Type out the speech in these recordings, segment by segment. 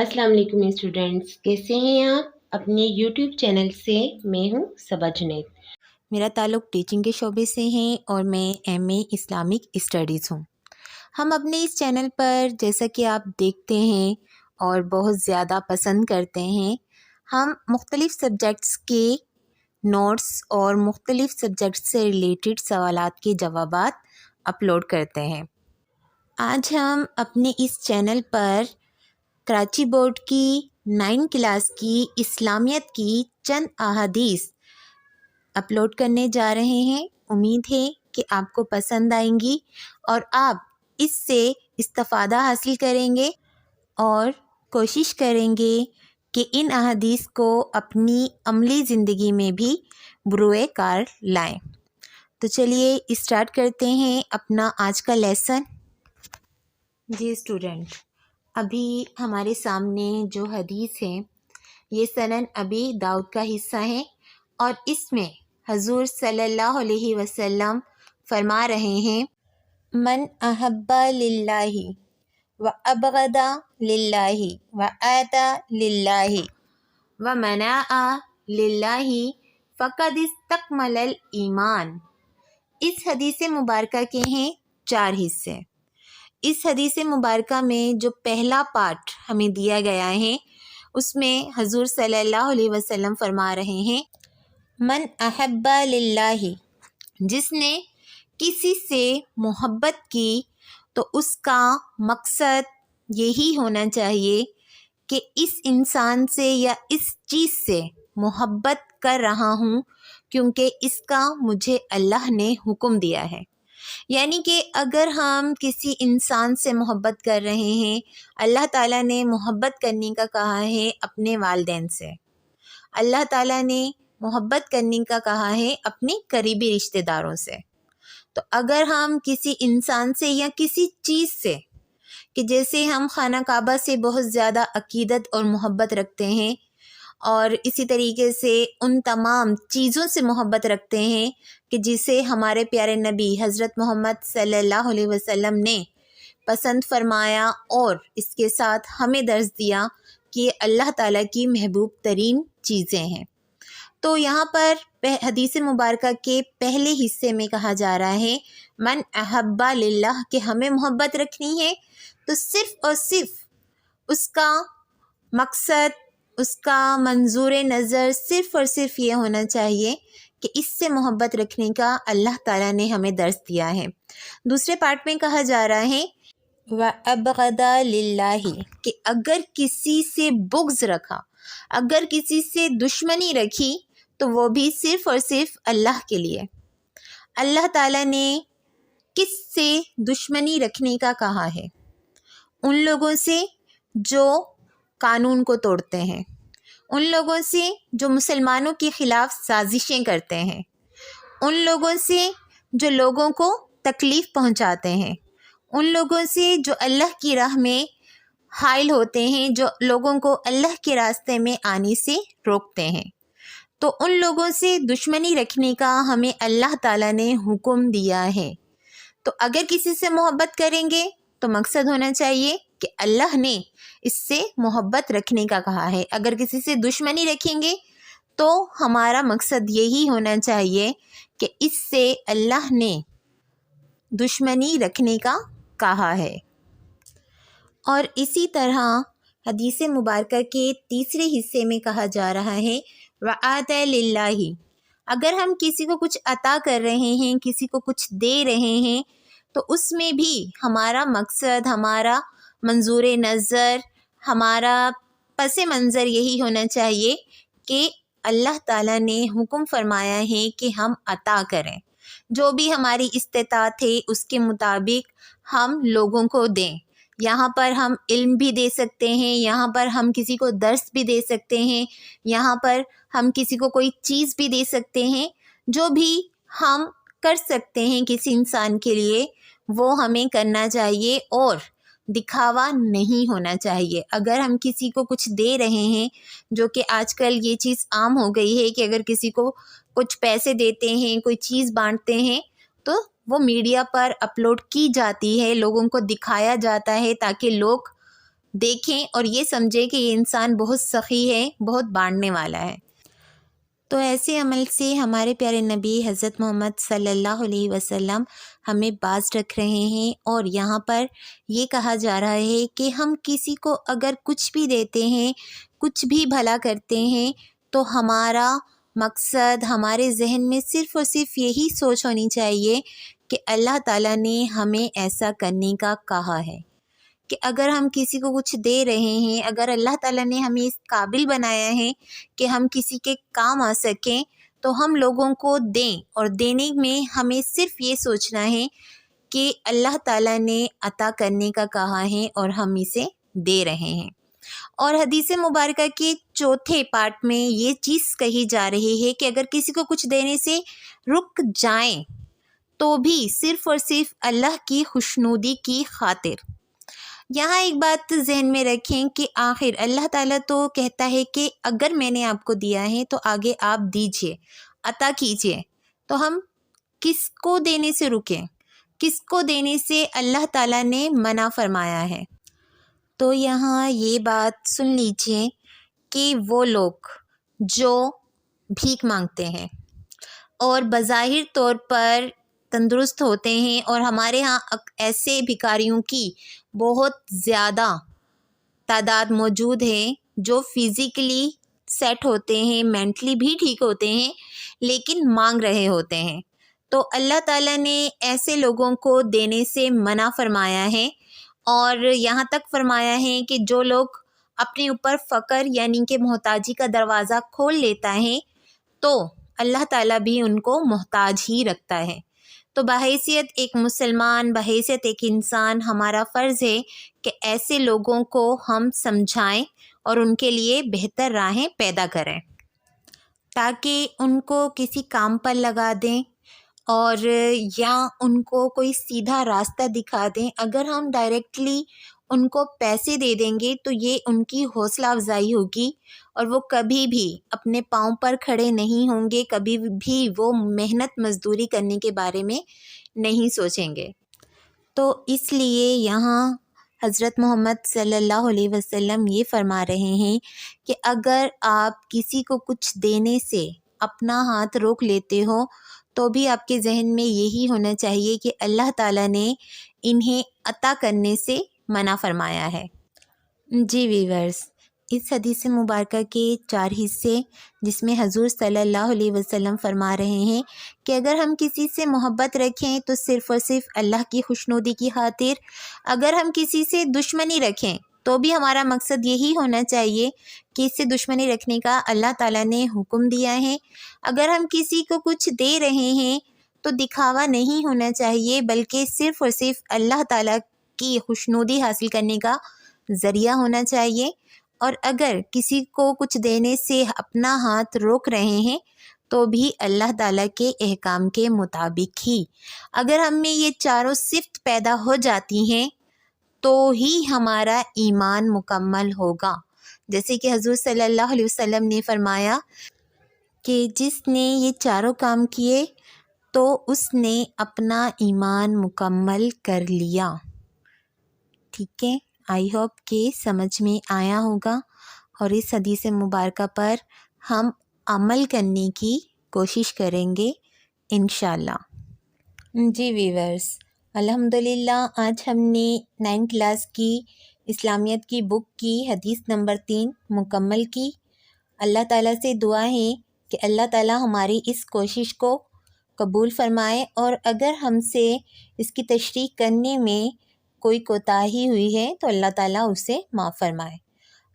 अस्सलाम वालेकुम स्टूडेंट्स, कैसे हैं आप? अपने यूट्यूब चैनल से मैं हूं सबा जुनैद। मेरा ताल्लुक़ टीचिंग के शोबे से है और मैं एमए इस्लामिक स्टडीज़ हूँ। हम अपने इस चैनल पर जैसा कि आप देखते हैं और बहुत ज़्यादा पसंद करते हैं, हम मुख्तलिफ़ सब्जेक्ट्स के नोट्स और मुख्तलिफ़ सब्जेक्ट्स से रिलेटेड सवालात के जवाबात अपलोड करते हैं। आज हम अपने इस चैनल पर कराची बोर्ड की 9 क्लास की इस्लामियत की चंद अहादीस अपलोड करने जा रहे हैं। उम्मीद है कि आपको पसंद आएंगी और आप इससे इस्तिफ़ादा हासिल करेंगे और कोशिश करेंगे कि इन अहादीस को अपनी अमली ज़िंदगी में भी बुरुए कार लाएं। तो चलिए स्टार्ट करते हैं अपना आज का लेसन। जी स्टूडेंट, अभी हमारे सामने जो हदीस है ये सनन अबी दाऊद का हिस्सा है और इसमें हजूर सल्लल्लाहु अलैहि वसल्लम फरमा रहे हैं, मन अहब्बा लिल्लाहि व अबगदा लिल्लाहि व आता लिल्लाहि व मनाआ लिल्लाहि फ़क़द इस्तकमलल ईमान। इस हदीस मुबारका के हैं 4 हिस्से। इस हदीस मुबारका में जो पहला पार्ट हमें दिया गया है उसमें हजूर सल्लल्लाहु अलैहि वसल्लम फरमा रहे हैं, मन अहब्बा लिल्लाहि, जिसने किसी से मोहब्बत की तो उसका मकसद यही होना चाहिए कि इस इंसान से या इस चीज़ से मोहब्बत कर रहा हूँ क्योंकि इसका मुझे अल्लाह ने हुक्म दिया है। यानी कि अगर हम किसी इंसान से मोहब्बत कर रहे हैं, अल्लाह ताला ने मोहब्बत करने का कहा है अपने वालिदैन से, अल्लाह ताला ने मोहब्बत करने का कहा है अपने करीबी रिश्तेदारों से। तो अगर हम किसी इंसान से या किसी चीज़ से, कि जैसे हम खाना काबा से बहुत ज़्यादा अकीदत और मोहब्बत रखते हैं और इसी तरीके से उन तमाम चीज़ों से मोहब्बत रखते हैं कि जिसे हमारे प्यारे नबी हज़रत मोहम्मद सल्लल्लाहु अलैहि वसल्लम ने पसंद फरमाया और इसके साथ हमें दर्ज दिया कि अल्लाह ताला की महबूब तरीन चीज़ें हैं। तो यहाँ पर हदीस मुबारका के पहले हिस्से में कहा जा रहा है, मन अहब्बा लिल्लाह, कि हमें मोहब्बत रखनी है तो सिर्फ़ और सिर्फ उसका मकसद, उसका मंजूर नज़र सिर्फ़ और सिर्फ ये होना चाहिए कि इससे मोहब्बत रखने का अल्लाह ताला ने हमें दर्ज दिया है। दूसरे पार्ट में कहा जा रहा है, व अबगदा लिल्लाहि, कि अगर किसी से बुग़्ज़ रखा, अगर किसी से दुश्मनी रखी तो वो भी सिर्फ़ और सिर्फ अल्लाह के लिए। अल्लाह ताला ने किस से दुश्मनी रखने का कहा है? उन लोगों से जो कानून को तोड़ते हैं, उन लोगों से जो मुसलमानों के ख़िलाफ़ साजिशें करते हैं, उन लोगों से जो लोगों को तकलीफ़ पहुंचाते हैं, उन लोगों से जो अल्लाह की राह में हाइल होते हैं, जो लोगों को अल्लाह के रास्ते में आने से रोकते हैं। तो उन लोगों से दुश्मनी रखने का हमें अल्लाह ताला ने हुक्म दिया है। तो अगर किसी से मोहब्बत करेंगे तो मकसद होना चाहिए कि अल्लाह ने इससे मोहब्बत रखने का कहा है। अगर किसी से दुश्मनी रखेंगे तो हमारा मकसद यही होना चाहिए कि इससे अल्लाह ने दुश्मनी रखने का कहा है। और इसी तरह हदीस मुबारका के तीसरे हिस्से में कहा जा रहा है, व आता लिल्लाहि, अगर हम किसी को कुछ अता कर रहे हैं, किसी को कुछ दे रहे हैं तो उसमें भी हमारा मकसद, हमारा मंजूर नज़र, हमारा पस मंज़र यही होना चाहिए कि अल्लाह ताला ने हुक्म फरमाया है कि हम अता करें, जो भी हमारी इस्तिताअत है उसके मुताबिक हम लोगों को दें। यहाँ पर हम इल्म भी दे सकते हैं, यहाँ पर हम किसी को दर्स भी दे सकते हैं, यहाँ पर हम किसी को कोई चीज़ भी दे सकते हैं। जो भी हम कर सकते हैं किसी इंसान के लिए वो हमें करना चाहिए और दिखावा नहीं होना चाहिए। अगर हम किसी को कुछ दे रहे हैं, जो कि आजकल ये चीज़ आम हो गई है कि अगर किसी को कुछ पैसे देते हैं, कोई चीज़ बांटते हैं तो वो मीडिया पर अपलोड की जाती है, लोगों को दिखाया जाता है ताकि लोग دیکھیں اور یہ سمجھیں کہ یہ انسان بہت سخی ہے، بہت بانٹنے والا ہے۔ تو ایسے عمل سے ہمارے پیارے نبی حضرت محمد صلی اللہ علیہ وسلم ہمیں باز رکھ رہے ہیں، اور یہاں پر یہ کہا جا رہا ہے کہ ہم کسی کو اگر کچھ بھی دیتے ہیں، کچھ بھی بھلا کرتے ہیں، تو ہمارا مقصد، ہمارے ذہن میں صرف اور صرف یہی سوچ ہونی چاہیے کہ اللہ تعالیٰ نے ہمیں ایسا کرنے کا کہا ہے، کہ اگر ہم کسی کو کچھ دے رہے ہیں، اگر اللہ تعالیٰ نے ہمیں اس قابل بنایا ہے کہ ہم کسی کے کام آ سکیں، تو ہم لوگوں کو دیں، اور دینے میں ہمیں صرف یہ سوچنا ہے کہ اللہ تعالیٰ نے عطا کرنے کا کہا ہے اور ہم اسے دے رہے ہیں۔ اور حدیث مبارکہ کے چوتھے پارٹ میں یہ چیز کہی جا رہی ہے کہ اگر کسی کو کچھ دینے سے رک جائیں تو بھی صرف اور صرف اللہ کی خوشنودی کی خاطر۔ یہاں ایک بات ذہن میں رکھیں کہ آخر اللہ تعالیٰ تو کہتا ہے کہ اگر میں نے آپ کو دیا ہے تو آگے آپ دیجئے، عطا کیجئے، تو ہم کس کو دینے سے رکیں، کس کو دینے سے اللہ تعالیٰ نے منع فرمایا ہے؟ تو یہاں یہ بات سن لیجئے کہ وہ لوگ جو بھیک مانگتے ہیں اور بظاہر طور پر تندرست ہوتے ہیں، اور ہمارے ہاں ایسے بھکاریوں کی بہت زیادہ تعداد موجود ہے جو فزیکلی سیٹ ہوتے ہیں، مینٹلی بھی ٹھیک ہوتے ہیں، لیکن مانگ رہے ہوتے ہیں، تو اللہ تعالیٰ نے ایسے لوگوں کو دینے سے منع فرمایا ہے، اور یہاں تک فرمایا ہے کہ جو لوگ اپنے اوپر فقر یعنی کہ محتاجی کا دروازہ کھول لیتا ہے تو اللہ تعالیٰ بھی ان کو محتاج ہی رکھتا ہے۔ تو بحیثیت ایک مسلمان، بحیثیت ایک انسان، ہمارا فرض ہے کہ ایسے لوگوں کو ہم سمجھائیں اور ان کے لیے بہتر راہیں پیدا کریں، تاکہ ان کو کسی کام پر لگا دیں اور یا ان کو کوئی سیدھا راستہ دکھا دیں۔ اگر ہم ڈائریکٹلی ان کو پیسے دے دیں گے تو یہ ان کی حوصلہ افزائی ہوگی، اور وہ کبھی بھی اپنے پاؤں پر کھڑے نہیں ہوں گے، کبھی بھی وہ محنت مزدوری کرنے کے بارے میں نہیں سوچیں گے۔ تو اس لیے یہاں حضرت محمد صلی اللہ علیہ وسلم یہ فرما رہے ہیں کہ اگر آپ کسی کو کچھ دینے سے اپنا ہاتھ روک لیتے ہو تو بھی آپ کے ذہن میں یہی ہونا چاہیے کہ اللہ تعالیٰ نے انہیں عطا کرنے سے منع فرمایا ہے۔ جی ویورز، اس حدیث مبارکہ کے 4 حصے جس میں حضور صلی اللہ علیہ وسلم فرما رہے ہیں کہ اگر ہم کسی سے محبت رکھیں تو صرف اور صرف اللہ کی خوشنودی کی خاطر، اگر ہم کسی سے دشمنی رکھیں تو بھی ہمارا مقصد یہی ہونا چاہیے کہ اس سے دشمنی رکھنے کا اللہ تعالیٰ نے حکم دیا ہے، اگر ہم کسی کو کچھ دے رہے ہیں تو دکھاوا نہیں ہونا چاہیے، بلکہ صرف اور صرف اللہ تعالیٰ کی خوشنودی حاصل کرنے کا ذریعہ ہونا چاہیے، اور اگر کسی کو کچھ دینے سے اپنا ہاتھ روک رہے ہیں تو بھی اللہ تعالیٰ کے احکام کے مطابق ہی۔ اگر ہم میں یہ چاروں صفت پیدا ہو جاتی ہیں تو ہی ہمارا ایمان مکمل ہوگا، جیسے کہ حضور صلی اللہ علیہ وسلم نے فرمایا کہ جس نے یہ چاروں کام کیے تو اس نے اپنا ایمان مکمل کر لیا۔ ٹھیک ہے، آئی ہوپ کہ سمجھ میں آیا ہوگا، اور اس حدیث مبارکہ پر ہم عمل کرنے کی کوشش کریں گے انشاءاللہ۔ جی ویورز، الحمدللہ آج ہم نے 9 کلاس کی اسلامیت کی بک کی حدیث نمبر 3 مکمل کی۔ اللہ تعالیٰ سے دعا ہے کہ اللہ تعالیٰ ہماری اس کوشش کو قبول فرمائے، اور اگر ہم سے اس کی تشریح کرنے میں کوئی کوتاہی ہوئی ہے تو اللہ تعالیٰ اسے معاف فرمائے۔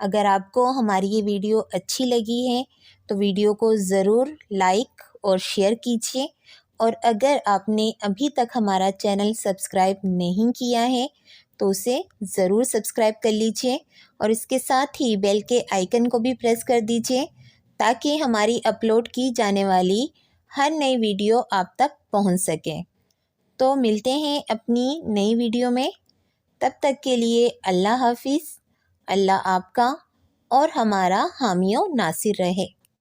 اگر آپ کو ہماری یہ ویڈیو اچھی لگی ہے تو ویڈیو کو ضرور لائک اور شیئر کیجیے، اور اگر آپ نے ابھی تک ہمارا چینل سبسکرائب نہیں کیا ہے تو اسے ضرور سبسکرائب کر لیجیے، اور اس کے ساتھ ہی بیل کے آئیکن کو بھی پریس کر دیجیے تاکہ ہماری اپلوڈ کی جانے والی ہر نئی ویڈیو آپ تک پہنچ سکے۔ تو ملتے ہیں اپنی نئی ویڈیو میں، تب تک کے لیے اللہ حافظ۔ اللہ آپ کا اور ہمارا حامی و ناصر رہے۔